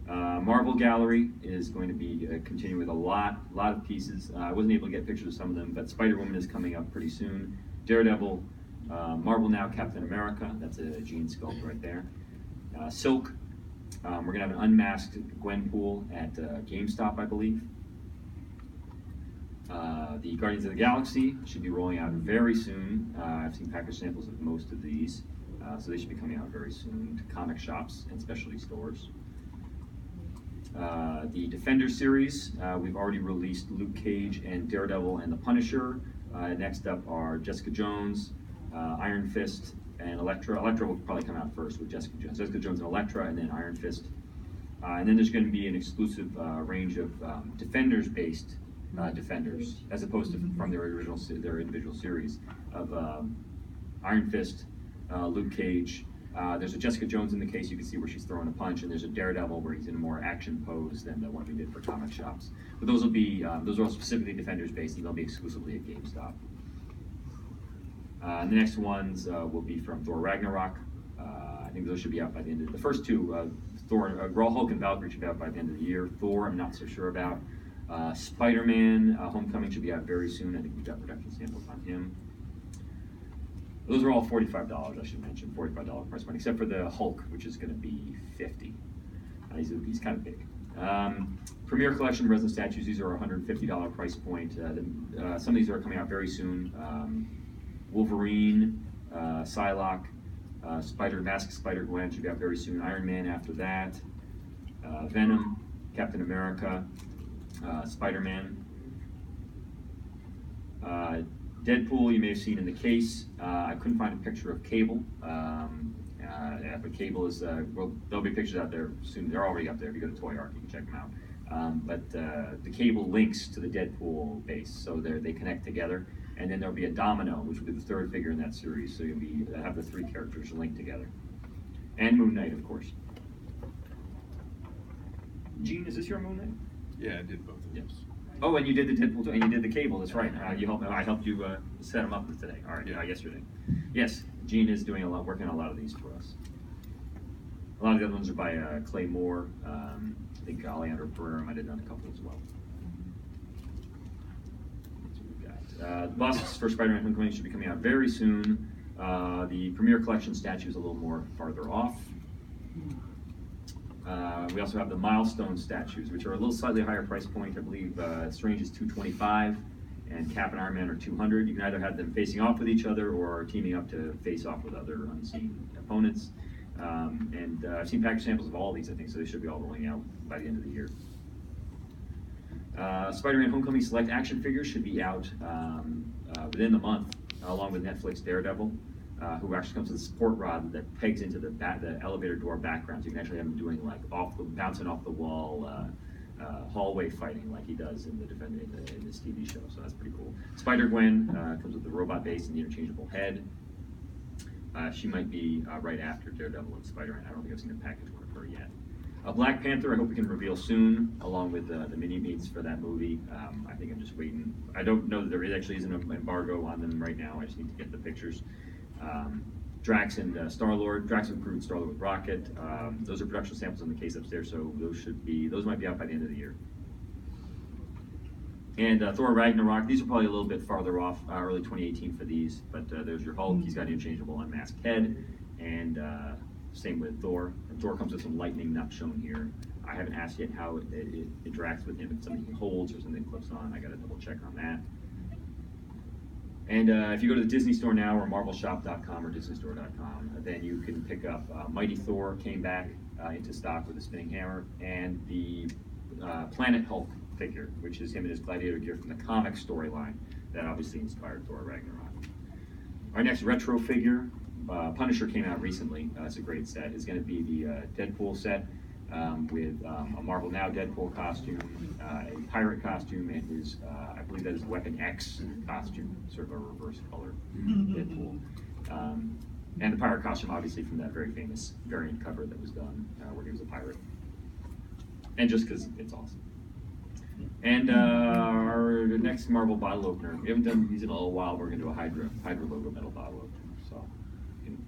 S1: Marvel Gallery is going to be continuing with a lot of pieces. I wasn't able to get pictures of some of them, but Spider-Woman is coming up pretty soon. Daredevil, Marvel Now, Captain America, that's a Gene sculpt right there. Silk, we're going to have an unmasked Gwenpool at GameStop, I believe. The Guardians of the Galaxy should be rolling out very soon. I've seen package samples of most of these, so they should be coming out very soon to comic shops and specialty stores. The Defender series, we've already released Luke Cage and Daredevil and the Punisher. Next up are Jessica Jones, Iron Fist, and Elektra. Elektra will probably come out first with Jessica Jones. Jessica Jones and Elektra, and then Iron Fist. And then there's going to be an exclusive range of Defenders-based Defenders, as opposed to from their individual series of Iron Fist, Luke Cage. There's a Jessica Jones in the case, you can see where she's throwing a punch, and there's a Daredevil where he's in a more action pose than the one we did for comic shops. But those will be, those are all specifically Defenders based, and they'll be exclusively at GameStop. And the next ones will be from Thor Ragnarok. I think those should be out by the end of the first two. Thor, Raw Hulk and Valkyrie should be out by the end of the year. Thor, I'm not so sure about. Spider-Man Homecoming should be out very soon. I think we've got production samples on him. Those are all $45, I should mention, $45 price point, except for the Hulk, which is going to be $50. He's kind of big. Premier Collection resin statues, these are $150 price point. Some of these are coming out very soon. Wolverine, Psylocke, Masked Spider-Gwen should be out very soon. Iron Man after that. Venom, Captain America, Spider-Man. Deadpool, you may have seen in the case. I couldn't find a picture of Cable. But Cable is, well, there'll be pictures out there soon. They're already up there. If you go to Toy Ark, you can check them out. But the Cable links to the Deadpool base, so they connect together. And then there'll be a Domino, which will be the third figure in that series. So you'll have the 3 characters linked together. And Moon Knight, of course. Gene, is this your Moon Knight?
S13: Yeah, I did both of those.
S1: Oh, and you did the Deadpool too, and you did the Cable. That's right. I helped you set them up today. All right, yesterday. Yes, Gene is doing working on a lot of these for us. A lot of the other ones are by Clay Moore. I think Alejandro Pereira might have done a couple as well. That's what we've got. The busts for Spider-Man Homecoming should be coming out very soon. The Premier Collection statue is a little more farther off. We also have the Milestone statues, which are a little slightly higher price point. I believe Strange is $225 and Cap and Iron Man are $200. You can either have them facing off with each other or teaming up to face off with other unseen opponents. I've seen package samples of all of these, I think, so they should be all rolling out by the end of the year. Spider-Man Homecoming Select action figures should be out within the month, along with Netflix Daredevil. who actually comes with a support rod that pegs into the elevator door background. So you can actually have him doing like bouncing off the wall, hallway fighting like he does in this TV show. So that's pretty cool. Spider-Gwen comes with the robot base and the interchangeable head. She might be right after Daredevil and Spider-Man. I don't think I've seen a package one of her yet. Black Panther, I hope we can reveal soon, along with the mini-meets for that movie. I think I'm just waiting. I don't know that there actually is an embargo on them right now. I just need to get the pictures. Drax and Star-Lord, Drax with Groot, Star-Lord with Rocket. Those are production samples in the case upstairs, so those might be out by the end of the year. And Thor Ragnarok, these are probably a little bit farther off, early 2018 for these, but there's your Hulk. He's got an interchangeable unmasked head, and same with Thor. And Thor comes with some lightning not shown here. I haven't asked yet how it interacts with him, if it's something he holds or something clips on. I gotta double check on that. And if you go to the Disney Store now, or marvelshop.com or disneystore.com, then you can pick up Mighty Thor came back into stock with a spinning hammer, and the Planet Hulk figure, which is him in his gladiator gear from the comic storyline that obviously inspired Thor Ragnarok. Our next retro figure, Punisher, came out recently. It's a great set. It's going to be the Deadpool set with a Marvel Now Deadpool costume, a pirate costume, and his, I believe that is Weapon X costume, sort of a reverse color Deadpool. And the pirate costume, obviously, from that very famous variant cover that was done where he was a pirate. And just because it's awesome. And our next Marvel bottle opener, we haven't done these in a little while. We're going to do a Hydra logo metal bottle opener. So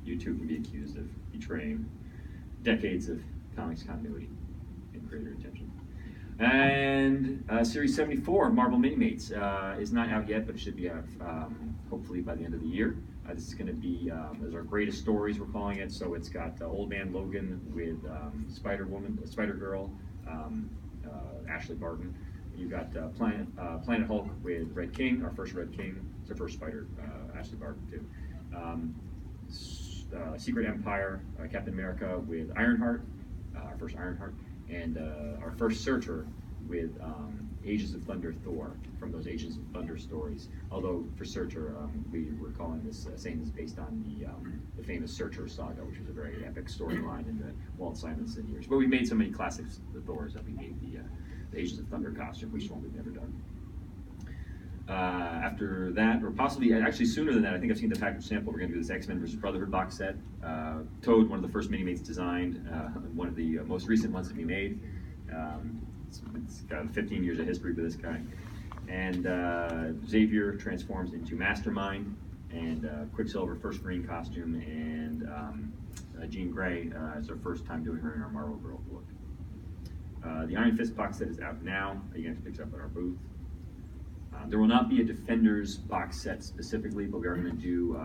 S1: you two can be accused of betraying decades of comics continuity and creator attention. And Series 74 of Marvel Mini-Mates is not out yet, but it should be out hopefully by the end of the year. This is going to be as our greatest stories, we're calling it. So it's got Old Man Logan with Spider-Woman, Spider-Girl, Ashley Barton. You've got Planet Hulk with Red King, our first Red King. It's our first Spider, Ashley Barton too. Secret Empire, Captain America with Ironheart, our first Ironheart, and our first Searcher with Ages of Thunder Thor from those Ages of Thunder stories. Although for Searcher, we were calling this, saying this based on the famous Searcher saga, which was a very epic storyline in the Walt Simonson years. But we made so many classics, the Thors, that we made the Ages of Thunder costume, which is one we've never done. After that, or possibly actually sooner than that, I think I've seen the package sample. We're going to do this X-Men vs. Brotherhood box set. Toad, one of the first Mini-Mates designed, one of the most recent ones that we made. It's got 15 years of history with this guy. And Xavier transforms into Mastermind, and Quicksilver, first green costume, and Jean Grey is our first time doing her in our Marvel Girl look. The Iron Fist box set is out now. You can pick it up at our booth. There will not be a Defenders box set specifically, but we are going to do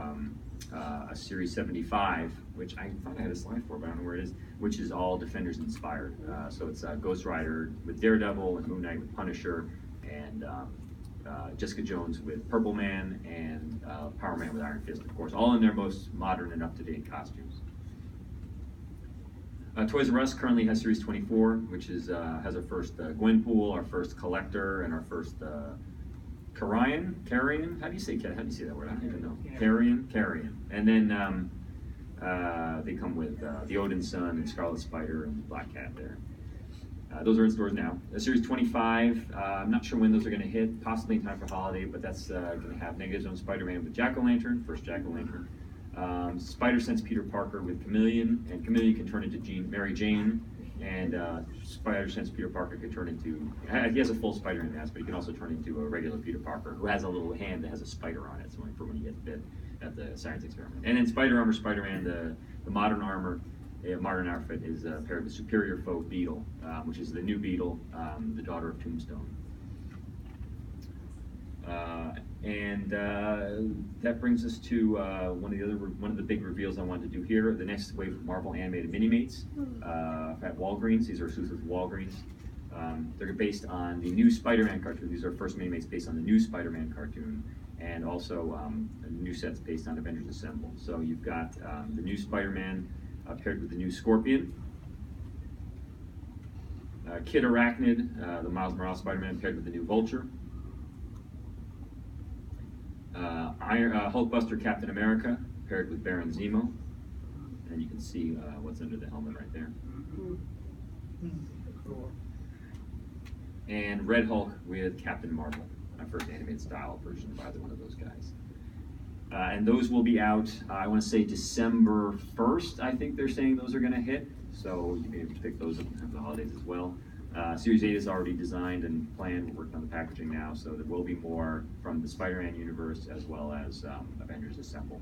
S1: a Series 75, which I thought I had a slide for, but I don't know where it is, which is all Defenders inspired. So it's Ghost Rider with Daredevil, and Moon Knight with Punisher, and Jessica Jones with Purple Man, and Power Man with Iron Fist, of course, all in their most modern and up-to-date costumes. Toys R Us currently has Series 24, which is has our first Gwenpool, our first Collector, and our first Carrion? How do you say that word? I don't even know. Carrion. And then they come with the Odin Sun and Scarlet Spider and Black Cat there. Those are in stores now. Series 25, I'm not sure when those are going to hit, possibly in time for holiday, but that's going to have Negative Zone Spider-Man with Jack-O-Lantern, first Jack-O-Lantern. Spider-Sense Peter Parker with Chameleon, and Chameleon can turn into Mary Jane, and Spider-Sense Peter Parker can turn into, he has a full Spider-Man mask, but he can also turn into a regular Peter Parker who has a little hand that has a spider on it, so for when he gets bit at the science experiment. And then Spider Armor Spider-Man, the modern armor, modern outfit is paired with Superior Foe Beetle, which is the new Beetle, the daughter of Tombstone. And that brings us to one of the big reveals I wanted to do here. The next wave of Marvel animated Mini-Mates at Walgreens. These are exclusive to Walgreens. They're based on the new Spider-Man cartoon. These are first Mini-Mates based on the new Spider-Man cartoon, and also new sets based on Avengers Assemble. So you've got the new Spider-Man paired with the new Scorpion. Kid Arachnid, the Miles Morales Spider-Man paired with the new Vulture. Hulkbuster Captain America paired with Baron Zemo. And you can see what's under the helmet right there.
S11: Cool.
S1: And Red Hulk with Captain Marvel, my first animated style version of either one of those guys. And those will be out, I want to say December 1st, I think they're saying those are going to hit. So you'll be able to pick those up for the holidays as well. Series 8 is already designed and planned. We're working on the packaging now, so there will be more from the Spider-Man universe as well as Avengers Assemble.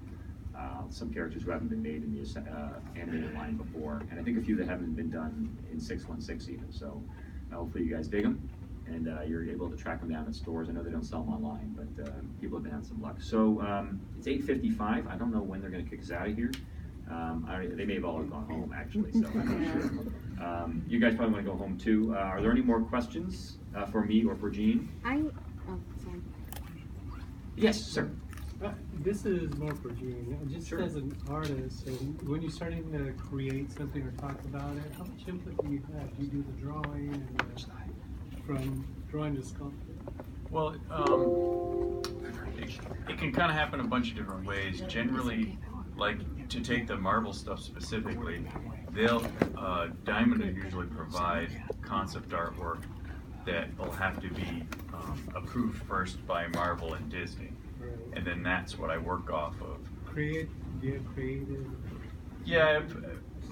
S1: Some characters who haven't been made in the animated line before, and I think a few that haven't been done in 616 even. So hopefully you guys dig them, and you're able to track them down in stores. I know they don't sell them online, but people have been having some luck. So it's 8:55. I don't know when they're going to kick us out of here. They may have all gone home actually, so I'm not sure. You guys probably want to go home too. Are there any more questions for me or for Gene?
S14: Sorry.
S1: Yes, sir.
S6: This is more for Gene. Just
S1: Sure.
S6: as an artist, and when you're starting to create something or talk about it, how much input do you have? Do you do the drawing and from drawing to sculpting?
S3: Well, it can kind of happen a bunch of different ways. Generally, like to take the Marvel stuff specifically, Diamond will usually provide concept artwork that will have to be approved first by Marvel and Disney. And then that's what I work off of.
S6: Creative.
S3: Yeah,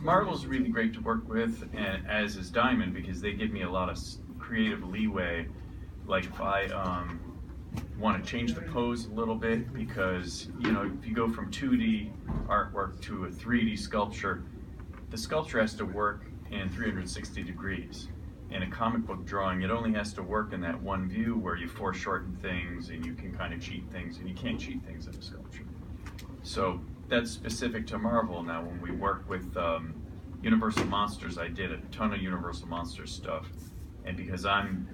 S3: Marvel's really great to work with, and as is Diamond, because they give me a lot of creative leeway. Like if I want to change the pose a little bit, because if you go from 2D artwork to a 3D sculpture, the sculpture has to work in 360 degrees. In a comic book drawing, it only has to work in that one view where you foreshorten things and you can kind of cheat things, and you can't cheat things in a sculpture. So that's specific to Marvel. Now when we work with Universal Monsters, I did a ton of Universal Monsters stuff, and because I'm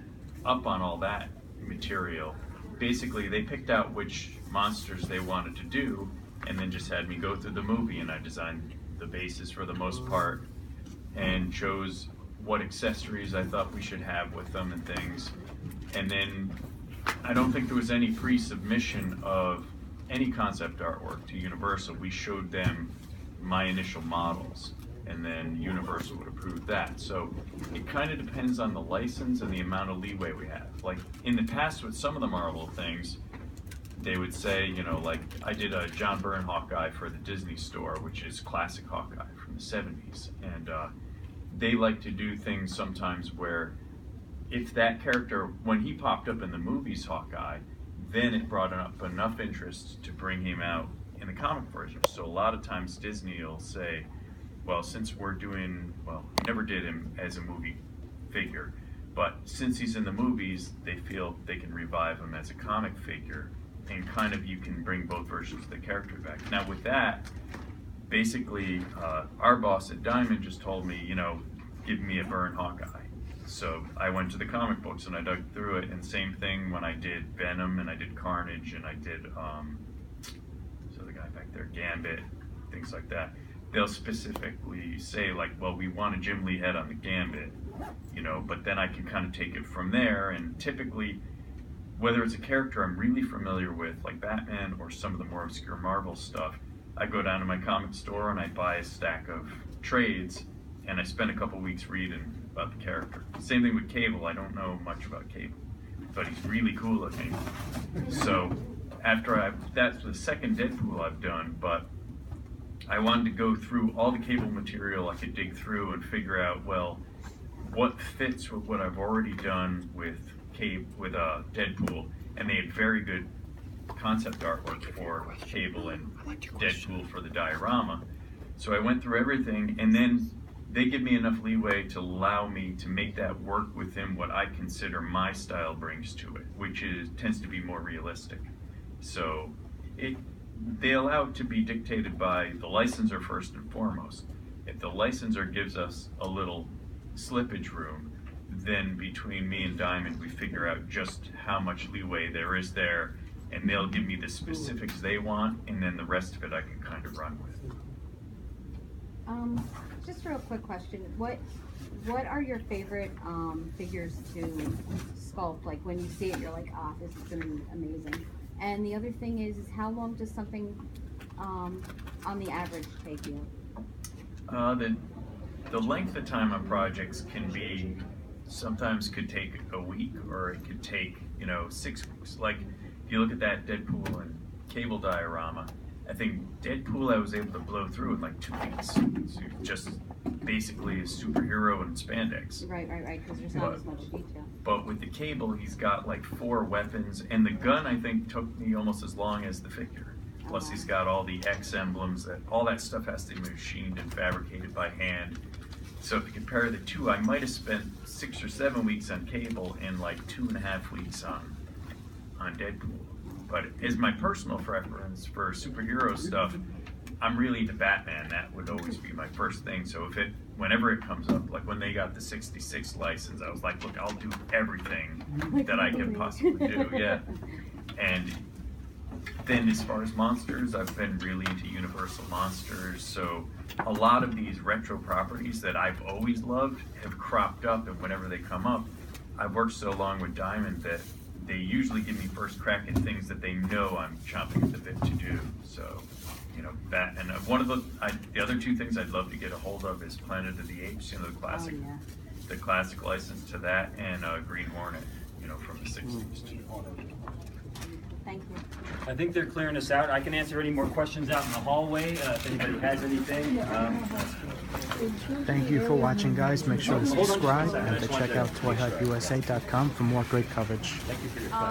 S3: up on all that material, basically they picked out which monsters they wanted to do and then just had me go through the movie, and I designed the bases for the most part and chose what accessories I thought we should have with them and things. And then I don't think there was any pre-submission of any concept artwork to Universal. We showed them my initial models, and then Universal would approve that. So it kind of depends on the license and the amount of leeway we have. Like in the past with some of the Marvel things, they would say, like I did a John Byrne Hawkeye for the Disney store, which is classic Hawkeye from the 70s. And they like to do things sometimes where if that character, when he popped up in the movies Hawkeye, then it brought up enough interest to bring him out in the comic version. So a lot of times Disney will say, well, since we're doing, we never did him as a movie figure, but since he's in the movies, they feel they can revive him as a comic figure, and kind of you can bring both versions of the character back. Now with that, basically, our boss at Diamond just told me, give me a Byrne Hawkeye. So I went to the comic books and I dug through it, and same thing when I did Venom and I did Carnage and I did, so the guy back there, Gambit, things like that. They'll specifically say like, well, we want a Jim Lee head on the Gambit, but then I can kind of take it from there. And typically, whether it's a character I'm really familiar with, like Batman or some of the more obscure Marvel stuff, I go down to my comic store and I buy a stack of trades, and I spend a couple weeks reading about the character. Same thing with Cable. I don't know much about Cable, but he's really cool looking. So that's the second Deadpool I've done, but I wanted to go through all the Cable material I could dig through and figure out, well, what fits with what I've already done with Deadpool, and they had very good concept artwork for Cable and Deadpool for the diorama. So I went through everything, and then they give me enough leeway to allow me to make that work within what I consider my style brings to it, which tends to be more realistic. So they allow it to be dictated by the licensor first and foremost. If the licensor gives us a little slippage room, then between me and Diamond, we figure out just how much leeway there is there, and they'll give me the specifics they want, and then the rest of it I can kind of run with.
S14: Just a real quick question. What are your favorite figures to sculpt? Like when you see it, you're like, this is gonna be amazing. And the other thing is how long does something on the average take you?
S3: The length of time on projects can be, sometimes could take a week, or it could take, 6 weeks. Like, if you look at that Deadpool and Cable diorama, I think Deadpool I was able to blow through in like 2 weeks. So just basically a superhero in spandex.
S14: Right, because there's not as much detail.
S3: But with the Cable, he's got like 4 weapons, and the gun I think took me almost as long as the figure. Plus he's got all the X emblems, all that stuff has to be machined and fabricated by hand. So if you compare the two, I might have spent 6 or 7 weeks on Cable and like 2.5 weeks on Deadpool. But as my personal preference for superhero stuff, I'm really into Batman. That would always be my first thing. So whenever it comes up, like when they got the 66 license, I was like, look, I'll do everything that I can possibly do. Yeah. And then as far as monsters, I've been really into Universal Monsters. So a lot of these retro properties that I've always loved have cropped up, and whenever they come up, I've worked so long with Diamond that they usually give me first crack at things that they know I'm chomping at the bit to do. So, that, and one of the other 2 things I'd love to get a hold of is Planet of the Apes, the classic, the classic license to that, and Green Hornet, from the 60s.
S14: Thank you.
S1: I think they're clearing us out. I can answer any more questions out in the hallway if anybody has anything.
S15: Thank you for watching, guys. Make sure to subscribe and to check out toyhutusa.com for more great coverage.
S1: Thank you for your question.